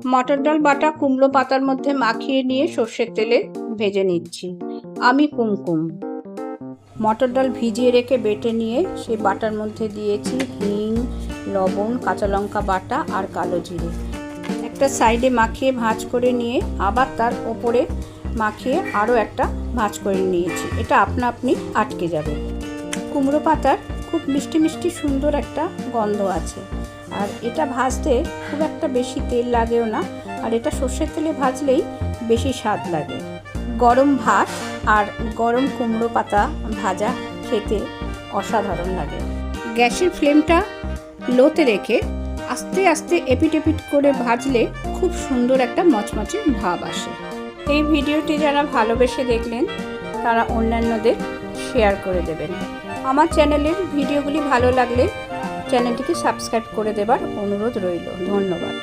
মটর ডাল বাটা কুমড়ো পাতার মধ্যে মাখিয়ে নিয়ে সর্ষের তেলে ভেজে নিচ্ছি। আমি কুমকুম। মটর ডাল ভিজিয়ে রেখে বেটে নিয়ে সেই বাটার মধ্যে দিয়েছি হিং, লবণ, কাঁচা লঙ্কা বাটা আর কালো জিরে। একটা সাইডে মাখিয়ে ভাঁজ করে নিয়ে আবার তার ওপরে মাখিয়ে আরও একটা ভাঁজ করে নিয়েছি। এটা আপনা আপনি আটকে যাবে। কুমড়ো পাতার খুব মিষ্টি মিষ্টি সুন্দর একটা গন্ধ আছে। আর এটা ভাজতে খুব একটা বেশি তেল লাগেও না, আর এটা সর্ষের তেলে ভাজলেই বেশি স্বাদ লাগে। গরম ভাত আর গরম কুমড়ো পাতা ভাজা খেতে অসাধারণ লাগে। গ্যাসের ফ্লেমটা লোতে রেখে আস্তে আস্তে এপিট এপিট করে ভাজলে খুব সুন্দর একটা মচমচে ভাব আসে। এই ভিডিওটি যারা ভালোবেসে দেখলেন তারা অন্যান্যদের শেয়ার করে দেবেন। আমার চ্যানেলের ভিডিওগুলি ভালো লাগলে চ্যানেলটিকে সাবস্ক্রাইব করে দেবার অনুরোধ রইল। ধন্যবাদ।